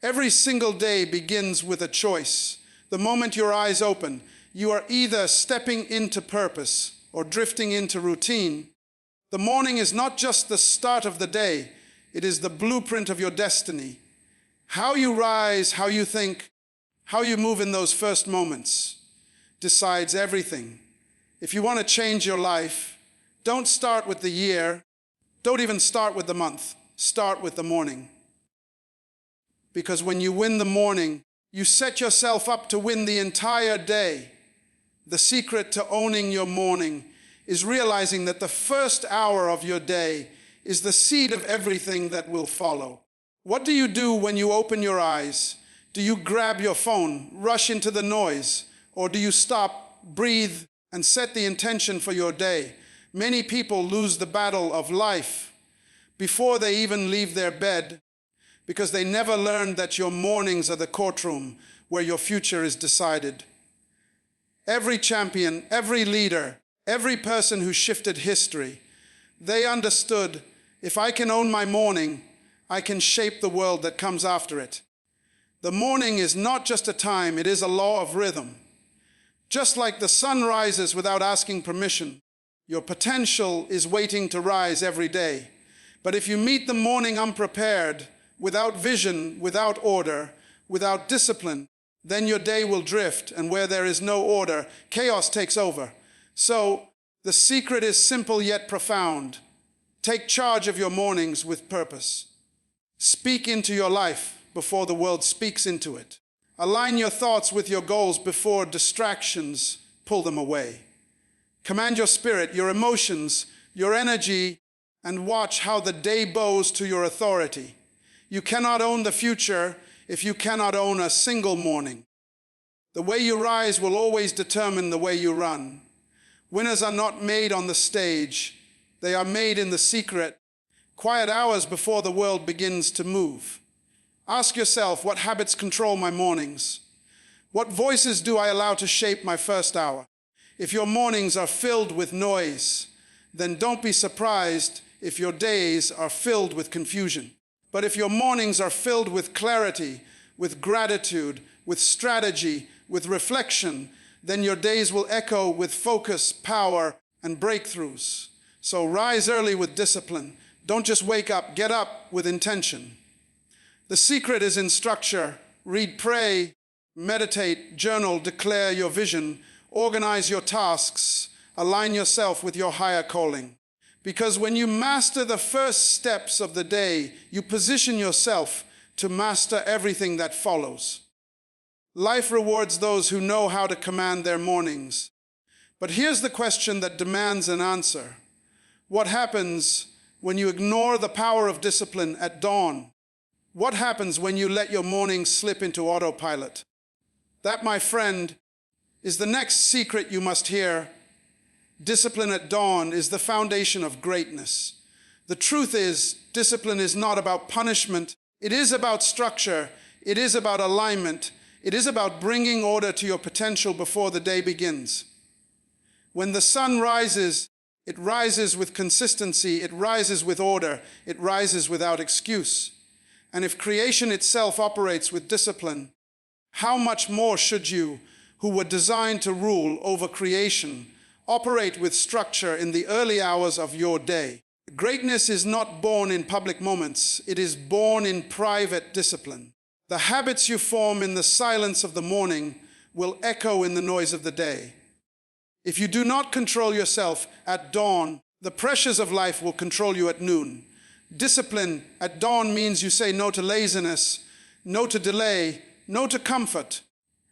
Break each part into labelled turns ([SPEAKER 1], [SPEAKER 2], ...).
[SPEAKER 1] Every single day begins with a choice. The moment your eyes open, you are either stepping into purpose or drifting into routine. The morning is not just the start of the day, it is the blueprint of your destiny. How you rise, how you think, how you move in those first moments decides everything. If you want to change your life, don't start with the year, don't even start with the month, start with the morning. Because when you win the morning, you set yourself up to win the entire day. The secret to owning your morning is realizing that the first hour of your day is the seed of everything that will follow. What do you do when you open your eyes? Do you grab your phone, rush into the noise, or do you stop, breathe, and set the intention for your day? Many people lose the battle of life before they even leave their bed because they never learned that your mornings are the courtroom where your future is decided. Every champion, every leader, every person who shifted history, they understood, if I can own my morning, I can shape the world that comes after it. The morning is not just a time, it is a law of rhythm. Just like the sun rises without asking permission, your potential is waiting to rise every day. But if you meet the morning unprepared, without vision, without order, without discipline, then your day will drift, and where there is no order, chaos takes over. So, the secret is simple yet profound. Take charge of your mornings with purpose. Speak into your life before the world speaks into it. Align your thoughts with your goals before distractions pull them away. Command your spirit, your emotions, your energy, and watch how the day bows to your authority. You cannot own the future if you cannot own a single morning. The way you rise will always determine the way you run. Winners are not made on the stage. They are made in the secret, quiet hours before the world begins to move. Ask yourself, what habits control my mornings? What voices do I allow to shape my first hour? If your mornings are filled with noise, then don't be surprised if your days are filled with confusion. But if your mornings are filled with clarity, with gratitude, with strategy, with reflection, then your days will echo with focus, power, and breakthroughs. So rise early with discipline. Don't just wake up, get up with intention. The secret is in structure. Read, pray, meditate, journal, declare your vision, organize your tasks, align yourself with your higher calling. Because when you master the first steps of the day, you position yourself to master everything that follows. Life rewards those who know how to command their mornings. But here's the question that demands an answer. What happens when you ignore the power of discipline at dawn? What happens when you let your mornings slip into autopilot? That, my friend, is the next secret you must hear. Discipline at dawn is the foundation of greatness. The truth is, discipline is not about punishment. It is about structure. It is about alignment. It is about bringing order to your potential before the day begins. When the sun rises, it rises with consistency. It rises with order. It rises without excuse. And if creation itself operates with discipline, how much more should you, who were designed to rule over creation, operate with structure in the early hours of your day? Greatness is not born in public moments. It is born in private discipline. The habits you form in the silence of the morning will echo in the noise of the day. If you do not control yourself at dawn, the pressures of life will control you at noon. Discipline at dawn means you say no to laziness, no to delay, no to comfort,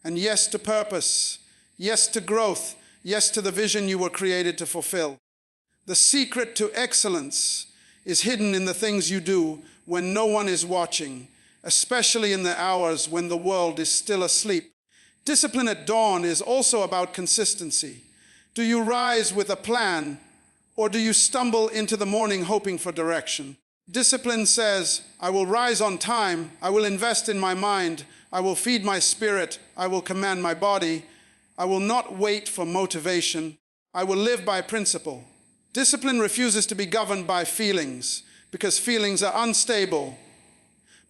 [SPEAKER 1] and yes to purpose, yes to growth, yes to the vision you were created to fulfill. The secret to excellence is hidden in the things you do when no one is watching, especially in the hours when the world is still asleep. Discipline at dawn is also about consistency. Do you rise with a plan, or do you stumble into the morning hoping for direction? Discipline says, I will rise on time, I will invest in my mind, I will feed my spirit, I will command my body, I will not wait for motivation, I will live by principle. Discipline refuses to be governed by feelings, because feelings are unstable.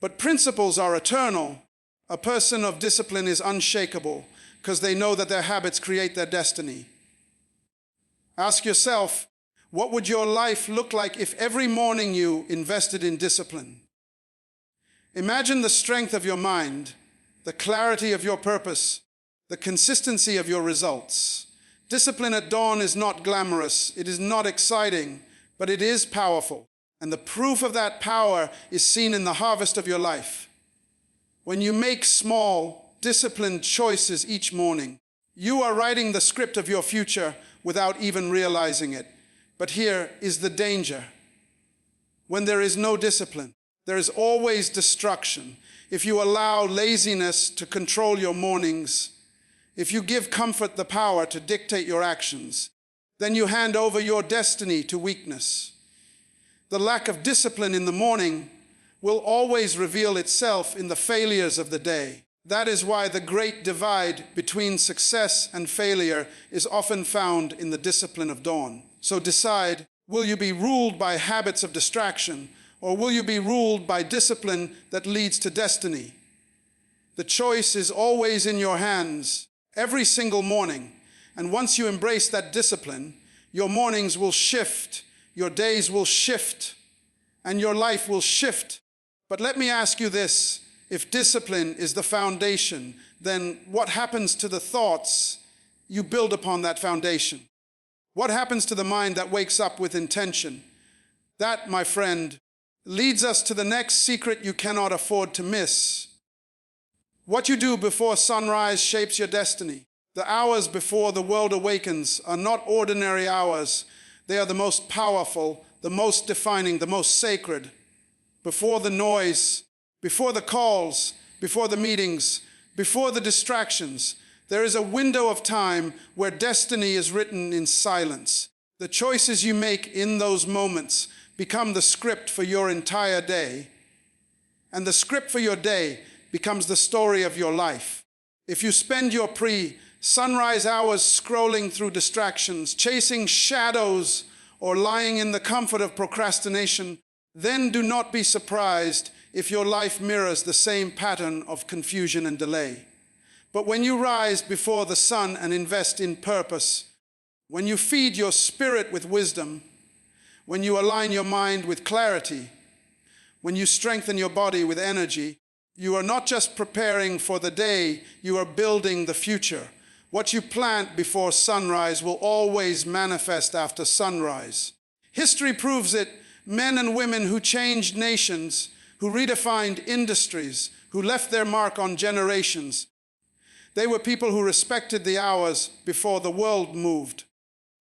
[SPEAKER 1] But principles are eternal. A person of discipline is unshakable because they know that their habits create their destiny. Ask yourself, what would your life look like if every morning you invested in discipline? Imagine the strength of your mind, the clarity of your purpose, the consistency of your results. Discipline at dawn is not glamorous, it is not exciting, but it is powerful. And the proof of that power is seen in the harvest of your life. When you make small, disciplined choices each morning, you are writing the script of your future without even realizing it. But here is the danger. When there is no discipline, there is always destruction. If you allow laziness to control your mornings, if you give comfort the power to dictate your actions, then you hand over your destiny to weakness. The lack of discipline in the morning will always reveal itself in the failures of the day. That is why the great divide between success and failure is often found in the discipline of dawn. So decide, will you be ruled by habits of distraction, or will you be ruled by discipline that leads to destiny? The choice is always in your hands, every single morning. And once you embrace that discipline, your mornings will shift, your days will shift, and your life will shift. But let me ask you this, if discipline is the foundation, then what happens to the thoughts you build upon that foundation? What happens to the mind that wakes up with intention? That, my friend, leads us to the next secret you cannot afford to miss. What you do before sunrise shapes your destiny. The hours before the world awakens are not ordinary hours. They are the most powerful, the most defining, the most sacred. Before the noise, before the calls, before the meetings, before the distractions, there is a window of time where destiny is written in silence. The choices you make in those moments become the script for your entire day. And the script for your day becomes the story of your life. If you spend your pre-sunrise hours scrolling through distractions, chasing shadows, or lying in the comfort of procrastination, then do not be surprised if your life mirrors the same pattern of confusion and delay. But when you rise before the sun and invest in purpose, when you feed your spirit with wisdom, when you align your mind with clarity, when you strengthen your body with energy, you are not just preparing for the day, you are building the future. What you plant before sunrise will always manifest after sunrise. History proves it. Men and women who changed nations, who redefined industries, who left their mark on generations, they were people who respected the hours before the world moved.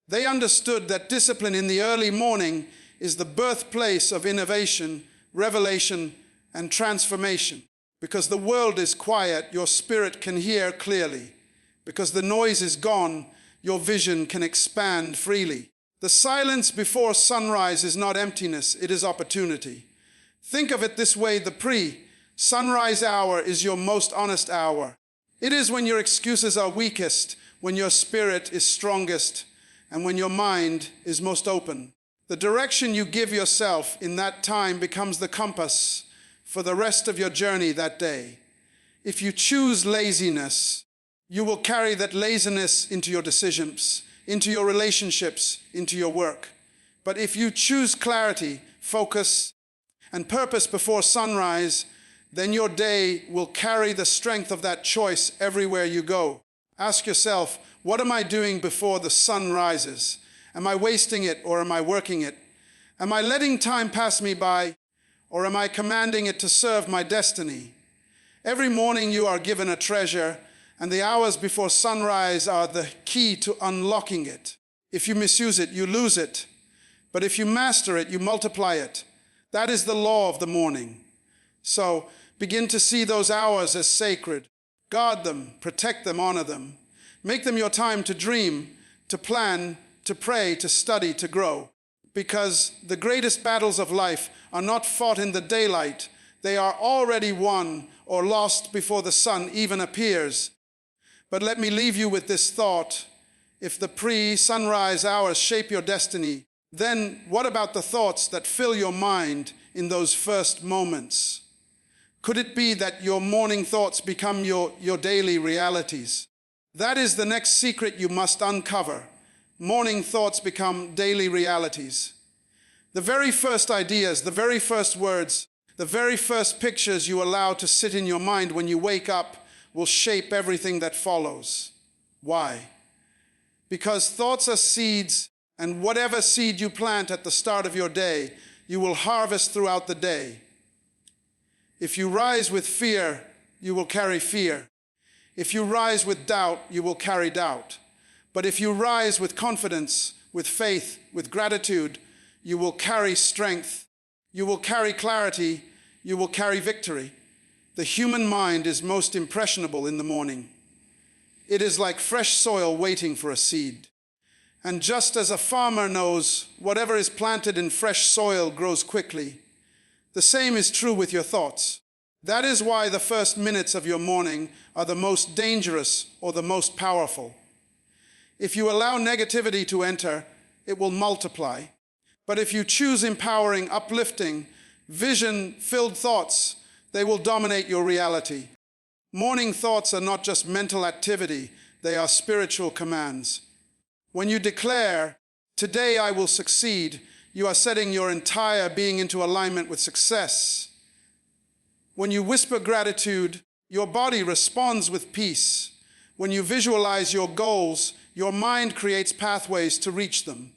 [SPEAKER 1] They understood that discipline in the early morning is the birthplace of innovation, revelation, and transformation. Because the world is quiet, your spirit can hear clearly. Because the noise is gone, your vision can expand freely. The silence before sunrise is not emptiness, it is opportunity. Think of it this way, the pre-sunrise hour is your most honest hour. It is when your excuses are weakest, when your spirit is strongest, and when your mind is most open. The direction you give yourself in that time becomes the compass for the rest of your journey that day. If you choose laziness, you will carry that laziness into your decisions, into your relationships, into your work. But if you choose clarity, focus, and purpose before sunrise, then your day will carry the strength of that choice everywhere you go. Ask yourself, what am I doing before the sun rises? Am I wasting it or am I working it? Am I letting time pass me by or am I commanding it to serve my destiny? Every morning you are given a treasure, and the hours before sunrise are the key to unlocking it. If you misuse it, you lose it. But if you master it, you multiply it. That is the law of the morning. So begin to see those hours as sacred. Guard them, protect them, honor them. Make them your time to dream, to plan, to pray, to study, to grow. Because the greatest battles of life are not fought in the daylight. They are already won or lost before the sun even appears. But let me leave you with this thought. If the pre-sunrise hours shape your destiny, then what about the thoughts that fill your mind in those first moments? Could it be that your morning thoughts become your daily realities? That is the next secret you must uncover. Morning thoughts become daily realities. The very first ideas, the very first words, the very first pictures you allow to sit in your mind when you wake up will shape everything that follows. Why? Because thoughts are seeds, and whatever seed you plant at the start of your day, you will harvest throughout the day. If you rise with fear, you will carry fear. If you rise with doubt, you will carry doubt. But if you rise with confidence, with faith, with gratitude, you will carry strength. You will carry clarity. You will carry victory. The human mind is most impressionable in the morning. It is like fresh soil waiting for a seed. And just as a farmer knows whatever is planted in fresh soil grows quickly, the same is true with your thoughts. That is why the first minutes of your morning are the most dangerous or the most powerful. If you allow negativity to enter, it will multiply. But if you choose empowering, uplifting, vision-filled thoughts, they will dominate your reality. Morning thoughts are not just mental activity, they are spiritual commands. When you declare, "Today I will succeed," you are setting your entire being into alignment with success. When you whisper gratitude, your body responds with peace. When you visualize your goals, your mind creates pathways to reach them.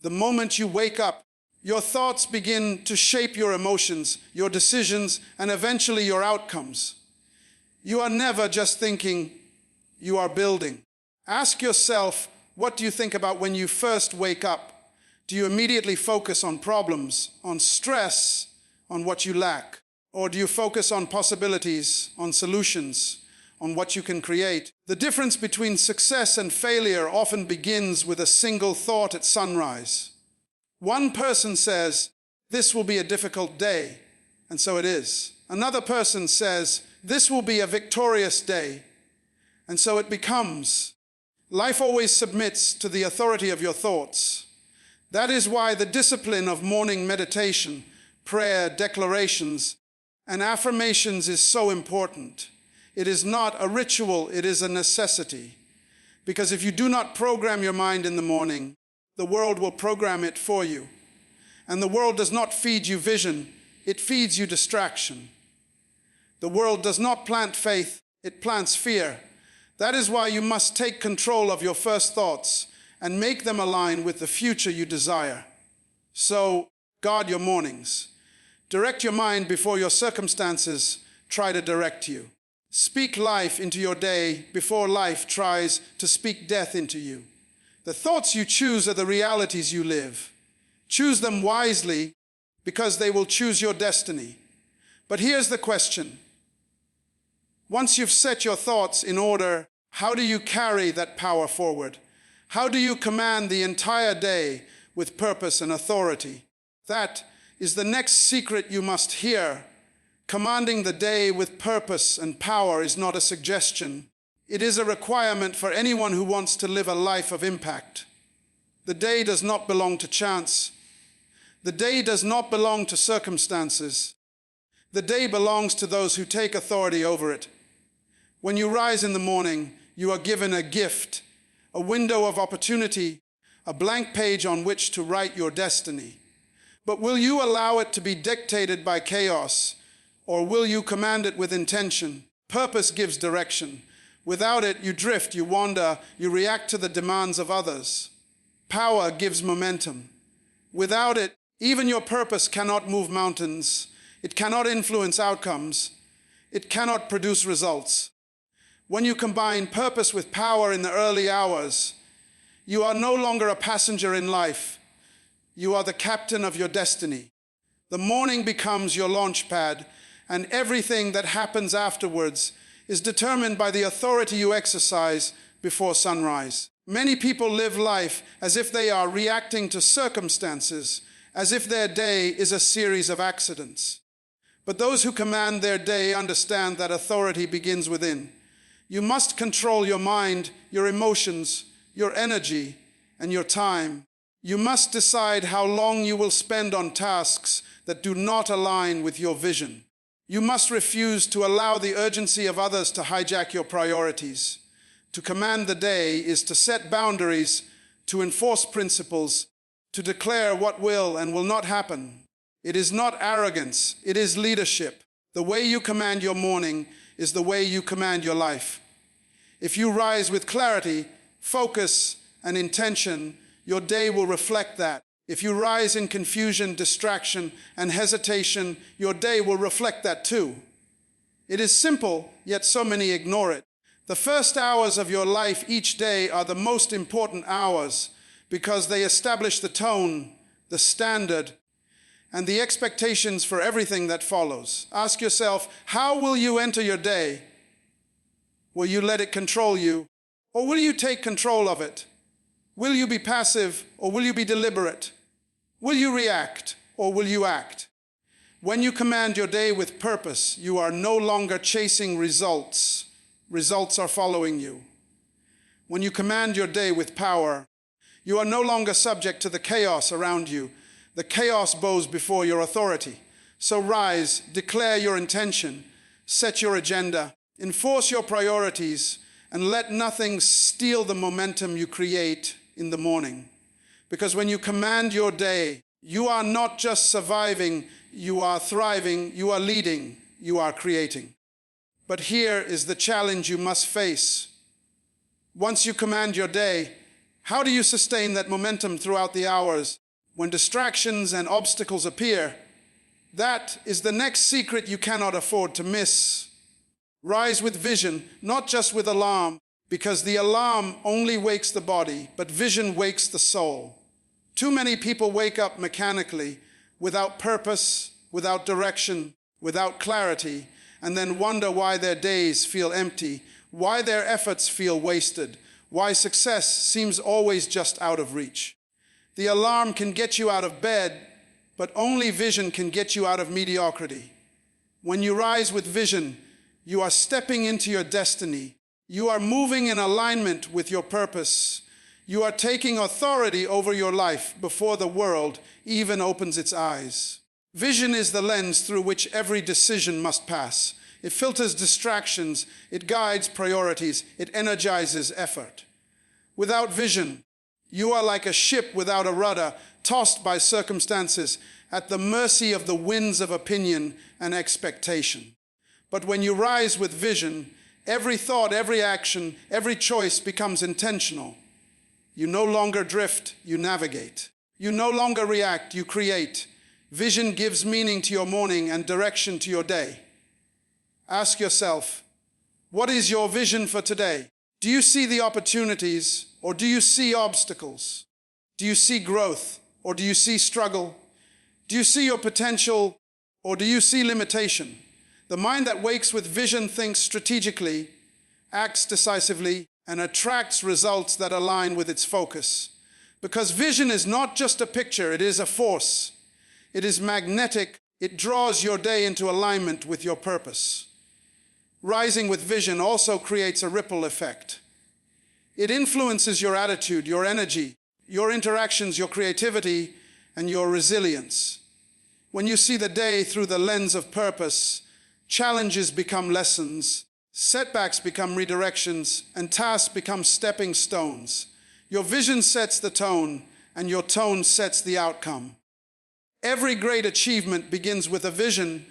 [SPEAKER 1] The moment you wake up, your thoughts begin to shape your emotions, your decisions, and eventually your outcomes. You are never just thinking, you are building. Ask yourself, what do you think about when you first wake up? Do you immediately focus on problems, on stress, on what you lack? Or do you focus on possibilities, on solutions, on what you can create? The difference between success and failure often begins with a single thought at sunrise. One person says, "This will be a difficult day," and so it is. Another person says, "This will be a victorious day," and so it becomes. Life always submits to the authority of your thoughts. That is why the discipline of morning meditation, prayer, declarations, and affirmations is so important. It is not a ritual, it is a necessity. Because if you do not program your mind in the morning, the world will program it for you. And the world does not feed you vision, it feeds you distraction. The world does not plant faith, it plants fear. That is why you must take control of your first thoughts and make them align with the future you desire. So, guard your mornings. Direct your mind before your circumstances try to direct you. Speak life into your day before life tries to speak death into you. The thoughts you choose are the realities you live. Choose them wisely because they will choose your destiny. But here's the question. Once you've set your thoughts in order, how do you carry that power forward? How do you command the entire day with purpose and authority? That is the next secret you must hear. Commanding the day with purpose and power is not a suggestion. It is a requirement for anyone who wants to live a life of impact. The day does not belong to chance. The day does not belong to circumstances. The day belongs to those who take authority over it. When you rise in the morning, you are given a gift, a window of opportunity, a blank page on which to write your destiny. But will you allow it to be dictated by chaos, or will you command it with intention? Purpose gives direction. Without it, you drift, you wander, you react to the demands of others. Power gives momentum. Without it, even your purpose cannot move mountains. It cannot influence outcomes. It cannot produce results. When you combine purpose with power in the early hours, you are no longer a passenger in life. You are the captain of your destiny. The morning becomes your launch pad, and everything that happens afterwards is determined by the authority you exercise before sunrise. Many people live life as if they are reacting to circumstances, as if their day is a series of accidents. But those who command their day understand that authority begins within. You must control your mind, your emotions, your energy, and your time. You must decide how long you will spend on tasks that do not align with your vision. You must refuse to allow the urgency of others to hijack your priorities. To command the day is to set boundaries, to enforce principles, to declare what will and will not happen. It is not arrogance, it is leadership. The way you command your morning is the way you command your life. If you rise with clarity, focus, and intention, your day will reflect that. If you rise in confusion, distraction, and hesitation, your day will reflect that too. It is simple, yet so many ignore it. The first hours of your life each day are the most important hours because they establish the tone, the standard, and the expectations for everything that follows. Ask yourself, how will you enter your day? Will you let it control you, or will you take control of it? Will you be passive, or will you be deliberate? Will you react, or will you act? When you command your day with purpose, you are no longer chasing results. Results are following you. When you command your day with power, you are no longer subject to the chaos around you. The chaos bows before your authority. So rise, declare your intention, set your agenda, enforce your priorities, and let nothing steal the momentum you create in the morning. Because when you command your day, you are not just surviving, you are thriving, you are leading, you are creating. But here is the challenge you must face. Once you command your day, how do you sustain that momentum throughout the hours when distractions and obstacles appear? That is the next secret you cannot afford to miss. Rise with vision, not just with alarm, because the alarm only wakes the body, but vision wakes the soul. Too many people wake up mechanically, without purpose, without direction, without clarity, and then wonder why their days feel empty, why their efforts feel wasted, why success seems always just out of reach. The alarm can get you out of bed, but only vision can get you out of mediocrity. When you rise with vision, you are stepping into your destiny. You are moving in alignment with your purpose. You are taking authority over your life before the world even opens its eyes. Vision is the lens through which every decision must pass. It filters distractions, it guides priorities, it energizes effort. Without vision, you are like a ship without a rudder, tossed by circumstances, at the mercy of the winds of opinion and expectation. But when you rise with vision, every thought, every action, every choice becomes intentional. You no longer drift, you navigate. You no longer react, you create. Vision gives meaning to your morning and direction to your day. Ask yourself, what is your vision for today? Do you see the opportunities or do you see obstacles? Do you see growth or do you see struggle? Do you see your potential or do you see limitation? The mind that wakes with vision thinks strategically, acts decisively, and attracts results that align with its focus. Because vision is not just a picture, it is a force. It is magnetic. It draws your day into alignment with your purpose. Rising with vision also creates a ripple effect. It influences your attitude, your energy, your interactions, your creativity, and your resilience. When you see the day through the lens of purpose, challenges become lessons, setbacks become redirections, and tasks become stepping stones. Your vision sets the tone, and your tone sets the outcome. Every great achievement begins with a vision,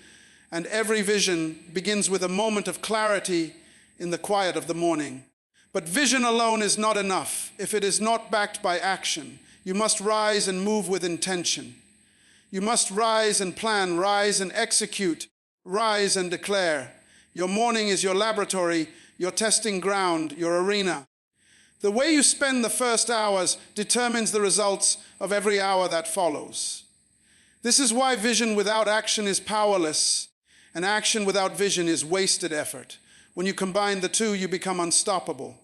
[SPEAKER 1] and every vision begins with a moment of clarity in the quiet of the morning. But vision alone is not enough if it is not backed by action. You must rise and move with intention. You must rise and plan, rise and execute, rise and declare. Your morning is your laboratory, your testing ground, your arena. The way you spend the first hours determines the results of every hour that follows. This is why vision without action is powerless, and action without vision is wasted effort. When you combine the two, you become unstoppable.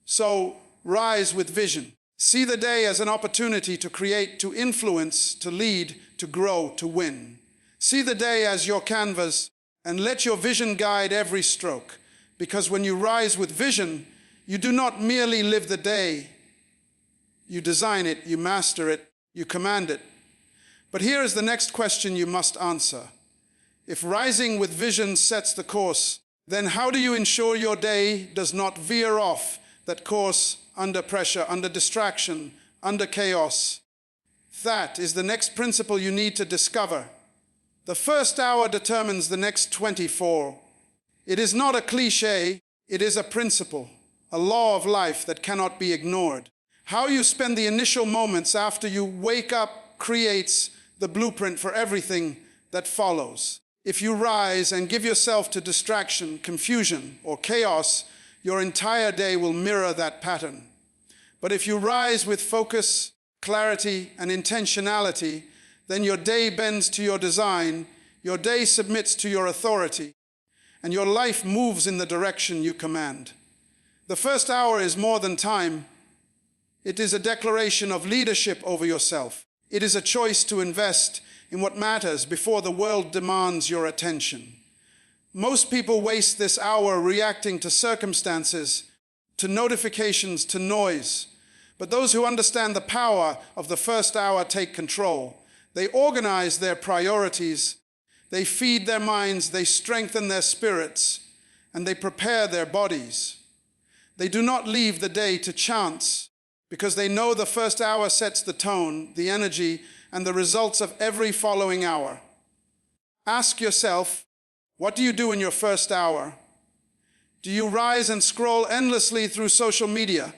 [SPEAKER 1] So, rise with vision. See the day as an opportunity to create, to influence, to lead, to grow, to win. See the day as your canvas, and let your vision guide every stroke. Because when you rise with vision, you do not merely live the day. You design it, you master it, you command it. But here is the next question you must answer. If rising with vision sets the course, then how do you ensure your day does not veer off that course under pressure, under distraction, under chaos? That is the next principle you need to discover. The first hour determines the next 24. It is not a cliche, it is a principle, a law of life that cannot be ignored. How you spend the initial moments after you wake up creates the blueprint for everything that follows. If you rise and give yourself to distraction, confusion, or chaos, your entire day will mirror that pattern. But if you rise with focus, clarity, and intentionality, then your day bends to your design, your day submits to your authority, and your life moves in the direction you command. The first hour is more than time. It is a declaration of leadership over yourself. It is a choice to invest in what matters before the world demands your attention. Most people waste this hour reacting to circumstances, to notifications, to noise. But those who understand the power of the first hour take control. They organize their priorities, they feed their minds, they strengthen their spirits, and they prepare their bodies. They do not leave the day to chance, because they know the first hour sets the tone, the energy, and the results of every following hour. Ask yourself, what do you do in your first hour? Do you rise and scroll endlessly through social media?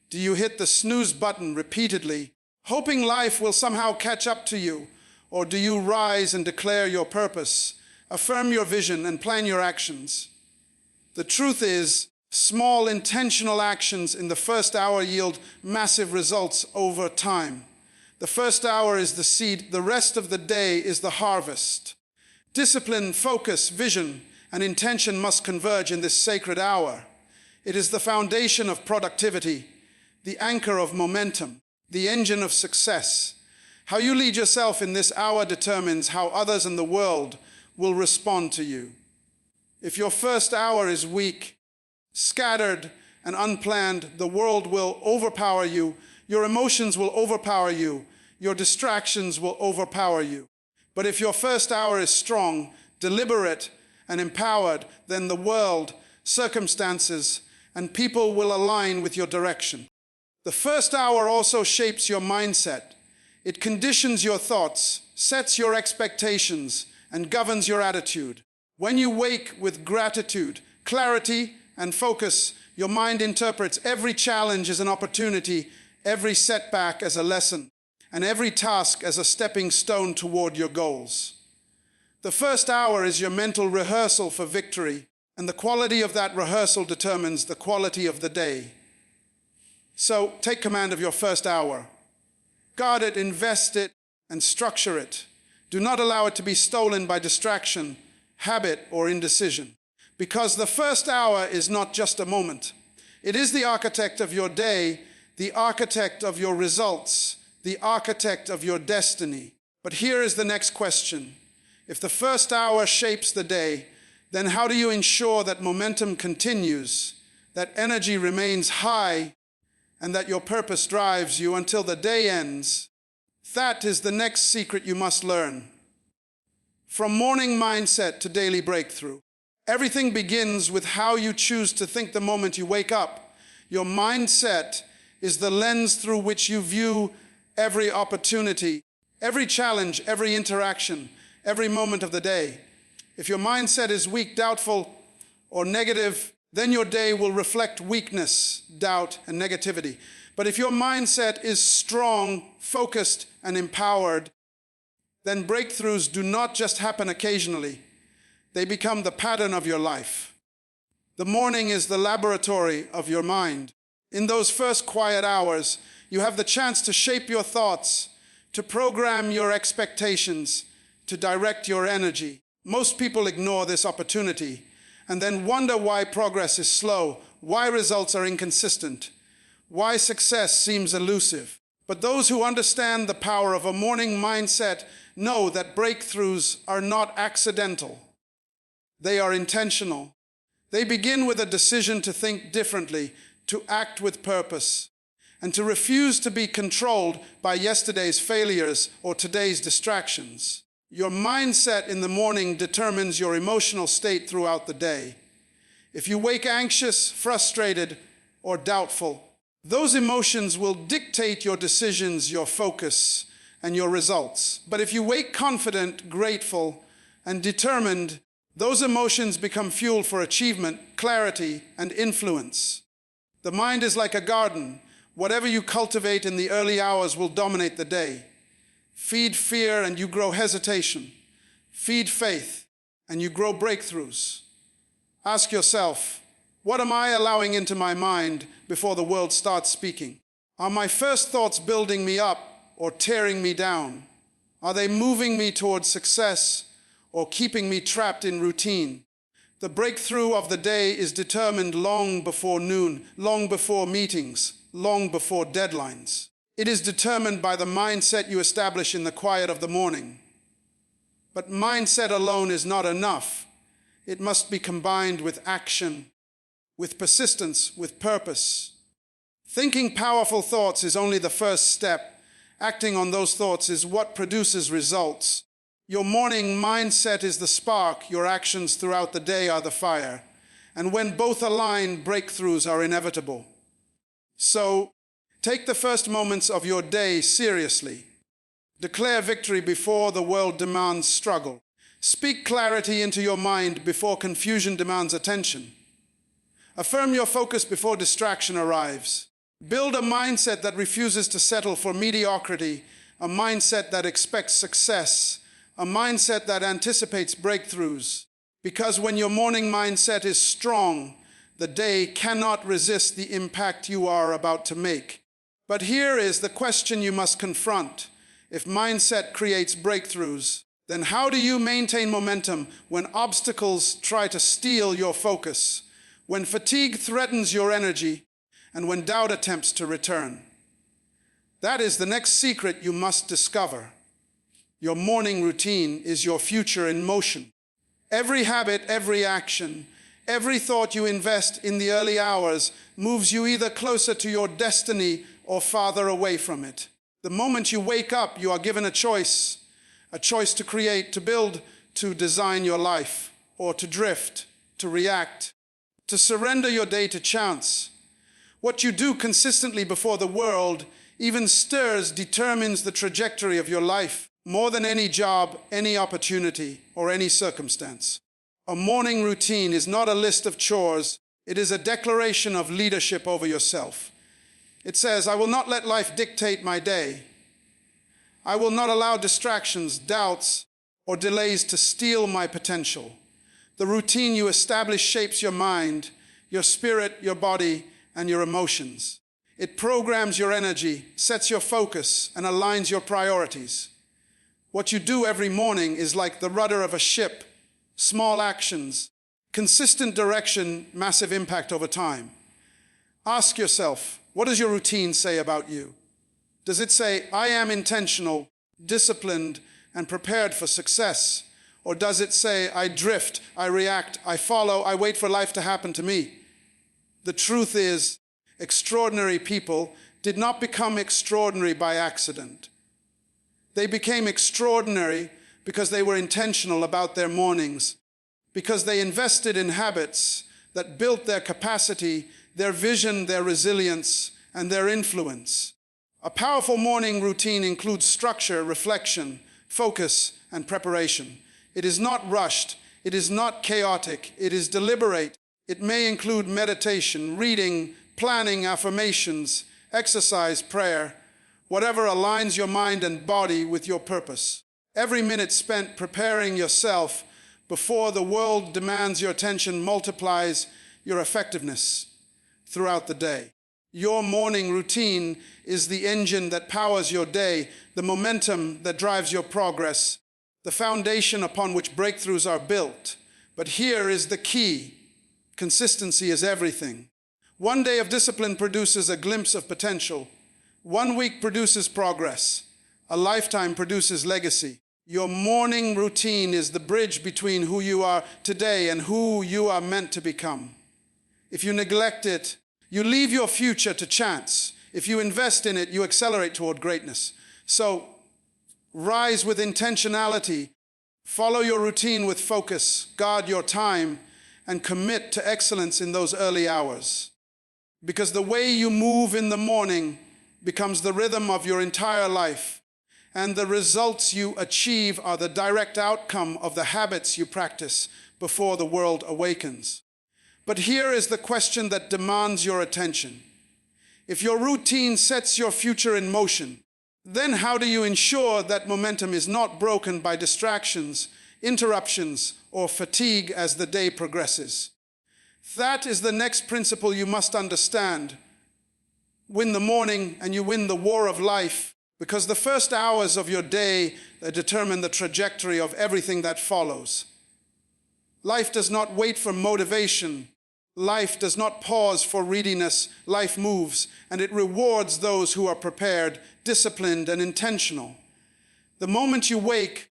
[SPEAKER 1] Do you hit the snooze button repeatedly, hoping life will somehow catch up to you? Or do you rise and declare your purpose, affirm your vision, and plan your actions? The truth is, small intentional actions in the first hour yield massive results over time. The first hour is the seed, the rest of the day is the harvest. Discipline, focus, vision, and intention must converge in this sacred hour. It is the foundation of productivity, the anchor of momentum, the engine of success. How you lead yourself in this hour determines how others in the world will respond to you. If your first hour is weak, scattered, and unplanned, the world will overpower you, your emotions will overpower you, your distractions will overpower you. But if your first hour is strong, deliberate, and empowered, then the world, circumstances, and people will align with your direction. The first hour also shapes your mindset. It conditions your thoughts, sets your expectations, and governs your attitude. When you wake with gratitude, clarity, and focus, your mind interprets every challenge as an opportunity, every setback as a lesson, and every task as a stepping stone toward your goals. The first hour is your mental rehearsal for victory, and the quality of that rehearsal determines the quality of the day. So take command of your first hour. Guard it, invest it, and structure it. Do not allow it to be stolen by distraction, habit, or indecision. Because the first hour is not just a moment. It is the architect of your day, the architect of your results, the architect of your destiny. But here is the next question. If the first hour shapes the day, then how do you ensure that momentum continues, that energy remains high, and that your purpose drives you until the day ends? That is the next secret you must learn. From morning mindset to daily breakthrough, everything begins with how you choose to think the moment you wake up. Your mindset is the lens through which you view every opportunity, every challenge, every interaction, every moment of the day. If your mindset is weak, doubtful, or negative, then your day will reflect weakness, doubt, and negativity. But if your mindset is strong, focused, and empowered, then breakthroughs do not just happen occasionally. They become the pattern of your life. The morning is the laboratory of your mind. In those first quiet hours, you have the chance to shape your thoughts, to program your expectations, to direct your energy. Most people ignore this opportunity and then wonder why progress is slow, why results are inconsistent, why success seems elusive. But those who understand the power of a morning mindset know that breakthroughs are not accidental. They are intentional. They begin with a decision to think differently, to act with purpose, and to refuse to be controlled by yesterday's failures or today's distractions. Your mindset in the morning determines your emotional state throughout the day. If you wake anxious, frustrated, or doubtful, those emotions will dictate your decisions, your focus, and your results. But if you wake confident, grateful, and determined, those emotions become fuel for achievement, clarity, and influence. The mind is like a garden. Whatever you cultivate in the early hours will dominate the day. Feed fear and you grow hesitation. Feed faith and you grow breakthroughs. Ask yourself, what am I allowing into my mind before the world starts speaking? Are my first thoughts building me up or tearing me down? Are they moving me towards success or keeping me trapped in routine? The breakthrough of the day is determined long before noon, long before meetings, long before deadlines. It is determined by the mindset you establish in the quiet of the morning. But mindset alone is not enough. It must be combined with action, with persistence, with purpose. Thinking powerful thoughts is only the first step. Acting on those thoughts is what produces results. Your morning mindset is the spark. Your actions throughout the day are the fire. And when both align, breakthroughs are inevitable. So, take the first moments of your day seriously. Declare victory before the world demands struggle. Speak clarity into your mind before confusion demands attention. Affirm your focus before distraction arrives. Build a mindset that refuses to settle for mediocrity, a mindset that expects success, a mindset that anticipates breakthroughs. Because when your morning mindset is strong, the day cannot resist the impact you are about to make. But here is the question you must confront. If mindset creates breakthroughs, then how do you maintain momentum when obstacles try to steal your focus, when fatigue threatens your energy, and when doubt attempts to return? That is the next secret you must discover. Your morning routine is your future in motion. Every habit, every action, every thought you invest in the early hours moves you either closer to your destiny or farther away from it. The moment you wake up, you are given a choice to create, to build, to design your life, or to drift, to react, to surrender your day to chance. What you do consistently before the world even stirs determines the trajectory of your life more than any job, any opportunity, or any circumstance. A morning routine is not a list of chores. It is a declaration of leadership over yourself. It says, I will not let life dictate my day. I will not allow distractions, doubts, or delays to steal my potential. The routine you establish shapes your mind, your spirit, your body, and your emotions. It programs your energy, sets your focus, and aligns your priorities. What you do every morning is like the rudder of a ship. Small actions, consistent direction, massive impact over time. Ask yourself, what does your routine say about you? Does it say, I am intentional, disciplined, and prepared for success? Or does it say, I drift, I react, I follow, I wait for life to happen to me? The truth is, extraordinary people did not become extraordinary by accident. They became extraordinary because they were intentional about their mornings, because they invested in habits that built their capacity, their vision, their resilience, and their influence. A powerful morning routine includes structure, reflection, focus, and preparation. It is not rushed. It is not chaotic. It is deliberate. It may include meditation, reading, planning, affirmations, exercise, prayer, whatever aligns your mind and body with your purpose. Every minute spent preparing yourself before the world demands your attention multiplies your effectiveness throughout the day. Your morning routine is the engine that powers your day, the momentum that drives your progress, the foundation upon which breakthroughs are built. But here is the key. Consistency is everything. One day of discipline produces a glimpse of potential. 1 week produces progress. A lifetime produces legacy. Your morning routine is the bridge between who you are today and who you are meant to become. If you neglect it, you leave your future to chance. If you invest in it, you accelerate toward greatness. So, rise with intentionality, Follow your routine with focus, guard your time, and commit to excellence in those early hours. Because the way you move in the morning becomes the rhythm of your entire life, and the results you achieve are the direct outcome of the habits you practice before the world awakens. But here is the question that demands your attention. If your routine sets your future in motion, then how do you ensure that momentum is not broken by distractions, interruptions, or fatigue as the day progresses? That is the next principle you must understand. Win the morning and you win the war of life, because the first hours of your day determine the trajectory of everything that follows. Life does not wait for motivation. Life does not pause for readiness. Life moves, and it rewards those who are prepared, disciplined, and intentional. The moment you wake,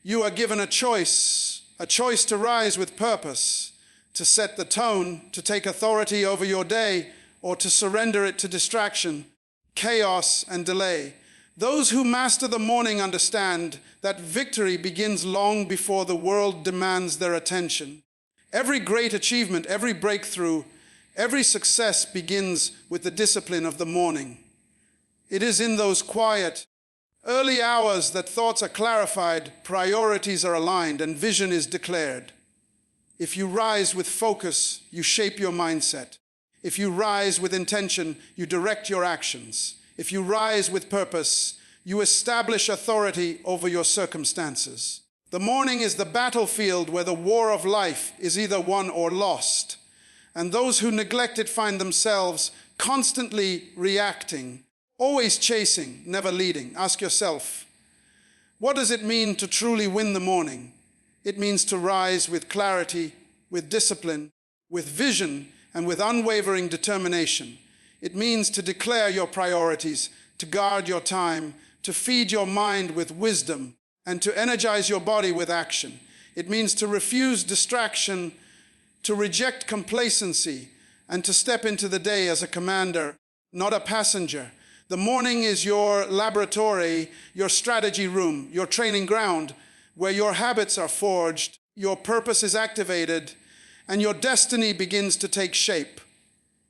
[SPEAKER 1] you are given a choice to rise with purpose, to set the tone, to take authority over your day, or to surrender it to distraction, chaos, and delay. Those who master the morning understand that victory begins long before the world demands their attention. Every great achievement, every breakthrough, every success begins with the discipline of the morning. It is in those quiet, early hours that thoughts are clarified, priorities are aligned, and vision is declared. If you rise with focus, you shape your mindset. If you rise with intention, you direct your actions. If you rise with purpose, you establish authority over your circumstances. The morning is the battlefield where the war of life is either won or lost. And those who neglect it find themselves constantly reacting, always chasing, never leading. Ask yourself, what does it mean to truly win the morning? It means to rise with clarity, with discipline, with vision, and with unwavering determination. It means to declare your priorities, to guard your time, to feed your mind with wisdom, and to energize your body with action. It means to refuse distraction, to reject complacency, and to step into the day as a commander, not a passenger. The morning is your laboratory, your strategy room, your training ground, where your habits are forged, your purpose is activated, and your destiny begins to take shape.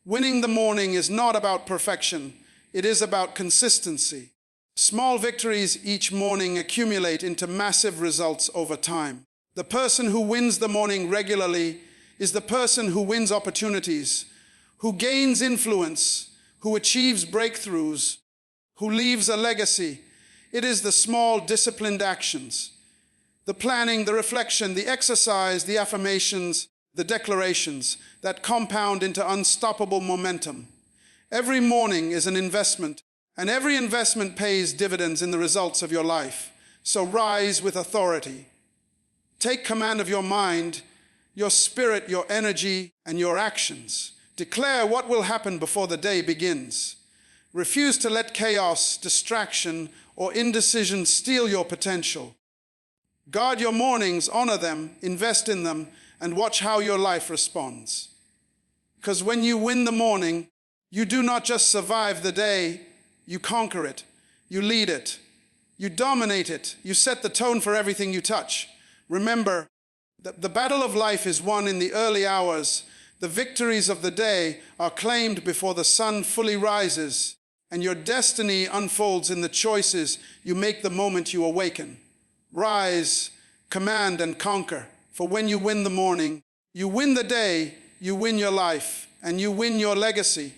[SPEAKER 1] Winning the morning is not about perfection. It is about consistency. Small victories each morning accumulate into massive results over time. The person who wins the morning regularly is the person who wins opportunities, who gains influence, who achieves breakthroughs, who leaves a legacy. It is the small, disciplined actions, the planning, the reflection, the exercise, the affirmations, the declarations that compound into unstoppable momentum. Every morning is an investment, and every investment pays dividends in the results of your life. So rise with authority. Take command of your mind, your spirit, your energy, and your actions. Declare what will happen before the day begins. Refuse to let chaos, distraction, or indecision steal your potential. Guard your mornings, honor them, invest in them, and watch how your life responds. Because when you win the morning, you do not just survive the day, you conquer it, you lead it, you dominate it, you set the tone for everything you touch. Remember that the battle of life is won in the early hours. The victories of the day are claimed before the sun fully rises, and your destiny unfolds in the choices you make the moment you awaken. Rise, command, and conquer. For when you win the morning, you win the day, you win your life, and you win your legacy.